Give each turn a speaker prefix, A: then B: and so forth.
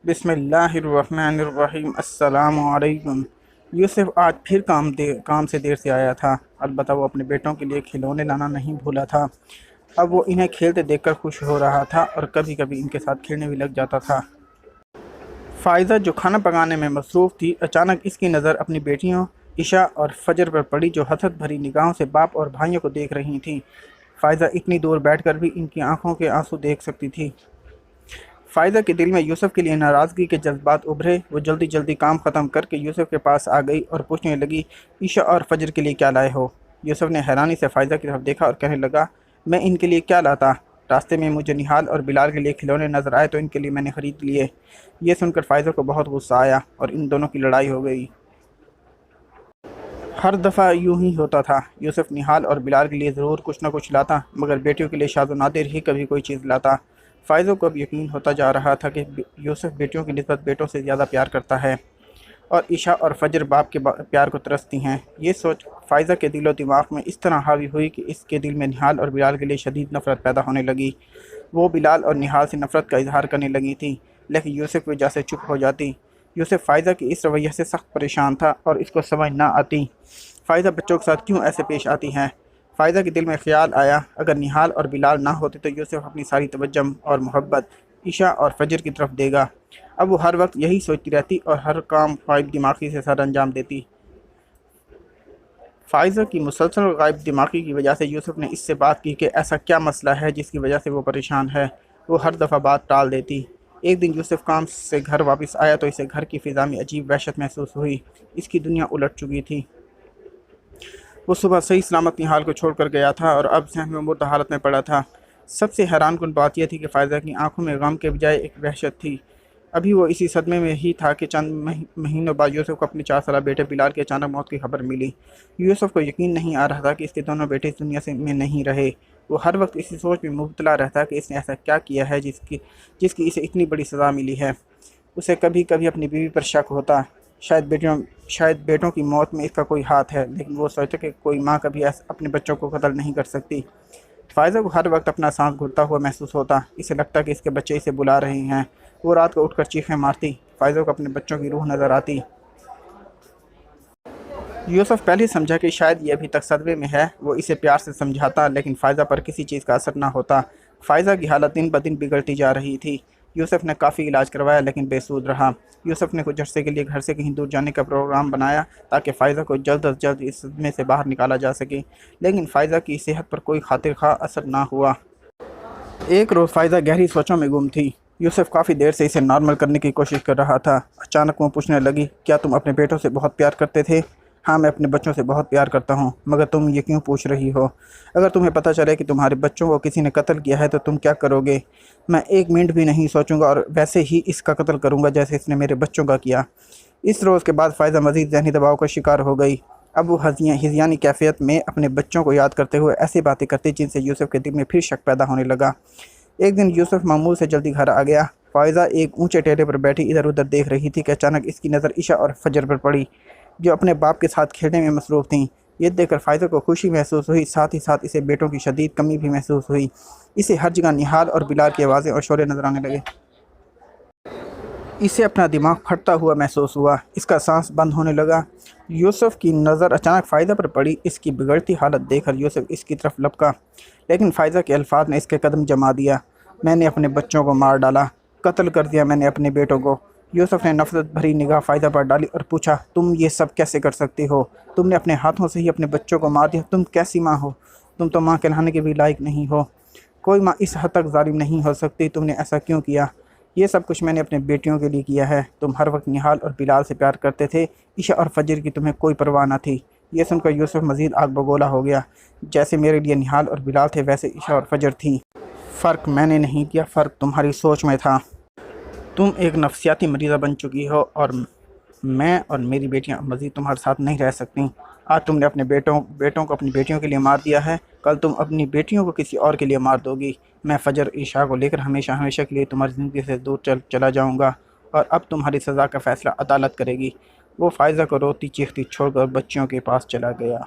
A: بسم اللہ الرحمن الرحیم۔ السلام علیکم۔ یوسف آج پھر کام سے دیر سے آیا تھا، البتہ وہ اپنے بیٹوں کے لیے کھلونے لانا نہیں بھولا تھا۔ اب وہ انہیں کھیلتے دیکھ کر خوش ہو رہا تھا اور کبھی کبھی ان کے ساتھ کھیلنے بھی لگ جاتا تھا۔ فائزہ جو کھانا پکانے میں مصروف تھی، اچانک اس کی نظر اپنی بیٹیوں عشاء اور فجر پر پڑی، جو حسد بھری نگاہوں سے باپ اور بھائیوں کو دیکھ رہی تھیں۔ فائزہ اتنی دور بیٹھ کر بھی ان کی آنکھوں کے آنسو دیکھ سکتی تھی۔ فائزہ کے دل میں یوسف کے لیے ناراضگی کے جذبات ابھرے۔ وہ جلدی جلدی کام ختم کر کے یوسف کے پاس آ گئی اور پوچھنے لگی، عشاء اور فجر کے لیے کیا لائے ہو؟ یوسف نے حیرانی سے فائزہ کی طرف دیکھا اور کہنے لگا، میں ان کے لیے کیا لاتا؟ راستے میں مجھے نہال اور بلال کے لیے کھلونے نظر آئے تو ان کے لیے میں نے خرید لیے۔ یہ سن کر فائزہ کو بہت غصہ آیا اور ان دونوں کی لڑائی ہو گئی۔ ہر دفعہ یوں ہی ہوتا تھا، یوسف نہال اور بلال کے لیے ضرور کچھ نہ کچھ لاتا، مگر بیٹیوں کے لیے شاذ و نادر ہی کبھی کوئی چیز لاتا۔ فائزہ کو اب یقین ہوتا جا رہا تھا کہ یوسف بیٹیوں کی نسبت بیٹوں سے زیادہ پیار کرتا ہے اور عشاء اور فجر باپ کے پیار کو ترستی ہیں۔ یہ سوچ فائزہ کے دل و دماغ میں اس طرح حاوی ہوئی کہ اس کے دل میں نہال اور بلال کے لیے شدید نفرت پیدا ہونے لگی۔ وہ بلال اور نہال سے نفرت کا اظہار کرنے لگی تھی، لیکن یوسف کی وجہ سے چپ ہو جاتی۔ یوسف فائزہ کی اس رویہ سے سخت پریشان تھا اور اس کو سمجھ نہ آتی فائزہ بچوں کے ساتھ کیوں ایسے پیش آتی ہیں۔ فائزہ کے دل میں خیال آیا، اگر نہال اور بلال نہ ہوتے تو یوسف اپنی ساری توجہ اور محبت عشاء اور فجر کی طرف دے گا۔ اب وہ ہر وقت یہی سوچتی رہتی اور ہر کام غائب دماغی سے سر انجام دیتی۔ فائزہ کی مسلسل غائب دماغی کی وجہ سے یوسف نے اس سے بات کی کہ ایسا کیا مسئلہ ہے جس کی وجہ سے وہ پریشان ہے۔ وہ ہر دفعہ بات ٹال دیتی۔ ایک دن یوسف کام سے گھر واپس آیا تو اسے گھر کی فضا میں عجیب وحشت محسوس ہوئی۔ اس کی دنیا الٹ چکی تھی۔ وہ صبح صحیح سلامت نہال کو چھوڑ کر گیا تھا اور اب ذہن میں مردہ حالت میں پڑا تھا۔ سب سے حیران کن بات یہ تھی کہ فائزہ کی آنکھوں میں غم کے بجائے ایک وحشت تھی۔ ابھی وہ اسی صدمے میں ہی تھا کہ چند مہینوں بعد یوسف کو اپنے 4 سالہ بیٹے بلال کی اچانک موت کی خبر ملی۔ یوسف کو یقین نہیں آ رہا تھا کہ اس کے دونوں بیٹے اس دنیا میں نہیں رہے۔ وہ ہر وقت اسی سوچ میں مبتلا رہتا کہ اس نے ایسا کیا کیا ہے جس کی اسے اتنی بڑی سزا ملی ہے۔ اسے کبھی کبھی اپنی بیوی پر شک ہوتا، شاید بیٹوں کی موت میں اس کا کوئی ہاتھ ہے، لیکن وہ سوچتا کہ کوئی ماں کبھی اپنے بچوں کو قتل نہیں کر سکتی۔ فائزہ کو ہر وقت اپنا سانس گھٹتا ہوا محسوس ہوتا۔ اسے لگتا کہ اس کے بچے اسے بلا رہے ہیں۔ وہ رات کو اٹھ کر چیخیں مارتی۔ فائزہ کو اپنے بچوں کی روح نظر آتی۔ یوسف پہلے سمجھا کہ شاید یہ ابھی تک صدمے میں ہے۔ وہ اسے پیار سے سمجھاتا، لیکن فائزہ پر کسی چیز کا اثر نہ ہوتا۔ فائزہ کی حالت دن بدن بگڑتی جا رہی تھی۔ یوسف نے کافی علاج کروایا لیکن بے سود رہا۔ یوسف نے کچھ عرصے کے لیے گھر سے کہیں دور جانے کا پروگرام بنایا تاکہ فائزہ کو جلد از جلد اس صدمے سے باہر نکالا جا سکے، لیکن فائزہ کی صحت پر کوئی خاطر خواہ اثر نہ ہوا۔ ایک روز فائزہ گہری سوچوں میں گم تھی۔ یوسف کافی دیر سے اسے نارمل کرنے کی کوشش کر رہا تھا۔ اچانک وہ پوچھنے لگی، کیا تم اپنے بیٹوں سے بہت پیار کرتے تھے؟ ہاں، میں اپنے بچوں سے بہت پیار کرتا ہوں، مگر تم یہ کیوں پوچھ رہی ہو؟ اگر تمہیں پتہ چلے کہ تمہارے بچوں کو کسی نے قتل کیا ہے تو تم کیا کرو گے؟ میں ایک منٹ بھی نہیں سوچوں گا اور ویسے ہی اس کا قتل کروں گا جیسے اس نے میرے بچوں کا کیا۔ اس روز کے بعد فائزہ مزید ذہنی دباؤ کا شکار ہو گئی۔ اب وہ ہذیانی کیفیت میں اپنے بچوں کو یاد کرتے ہوئے ایسی باتیں کرتی جن سے یوسف کے دل میں پھر شک پیدا ہونے لگا۔ ایک دن یوسف معمول سے جلدی گھر آ گیا۔ فائزہ ایک اونچے ٹیلے پر بیٹھی ادھر ادھر دیکھ رہی تھی کہ اچانک اس کی نظر عشاء اور فجر پر پڑی، جو اپنے باپ کے ساتھ کھیلنے میں مصروف تھیں۔ یہ دیکھ کر فائزہ کو خوشی محسوس ہوئی، ساتھ ہی ساتھ اسے بیٹوں کی شدید کمی بھی محسوس ہوئی۔ اسے ہر جگہ نہال اور بلال کی آوازیں اور شورے نظر آنے لگے۔ اسے اپنا دماغ پھٹتا ہوا محسوس ہوا۔ اس کا سانس بند ہونے لگا۔ یوسف کی نظر اچانک فائزہ پر پڑی۔ اس کی بگڑتی حالت دیکھ کر یوسف اس کی طرف لپکا، لیکن فائزہ کے الفاظ نے اس کے قدم جما دیا۔ میں نے اپنے بچوں کو مار ڈالا، قتل کر دیا میں نے اپنے بیٹوں کو۔ یوسف نے نفرت بھری نگاہ فائزہ پر ڈالی اور پوچھا، تم یہ سب کیسے کر سکتی ہو؟ تم نے اپنے ہاتھوں سے ہی اپنے بچوں کو مار دیا۔ تم کیسی ماں ہو؟ تم تو ماں کہلانے کے بھی لائق نہیں ہو۔ کوئی ماں اس حد تک ظالم نہیں ہو سکتی۔ تم نے ایسا کیوں کیا؟ یہ سب کچھ میں نے اپنے بیٹیوں کے لیے کیا ہے۔ تم ہر وقت نہال اور بلال سے پیار کرتے تھے، عشاء اور فجر کی تمہیں کوئی پرواہ نہ تھی۔ یہ سن کر یوسف مزید آگ بگولا ہو گیا۔ جیسے میرے لیے نہال اور بلال تھے ویسے عشاء اور فجر تھیں۔ فرق میں نے نہیں کیا، فرق تمہاری سوچ میں تھا۔ تم ایک نفسیاتی مریضہ بن چکی ہو اور میں اور میری بیٹیاں مزید تمہارے ساتھ نہیں رہ سکتیں۔ آج تم نے اپنے بیٹوں کو اپنی بیٹیوں کے لیے مار دیا ہے، کل تم اپنی بیٹیوں کو کسی اور کے لیے مار دو گی۔ میں فجر عشاء کو لے کر ہمیشہ کے لیے تمہاری زندگی سے دور چلا جاؤں گا اور اب تمہاری سزا کا فیصلہ عدالت کرے گی۔ وہ فائزہ کو روتی چیختی چھوڑ کر بچیوں کے پاس چلا گیا۔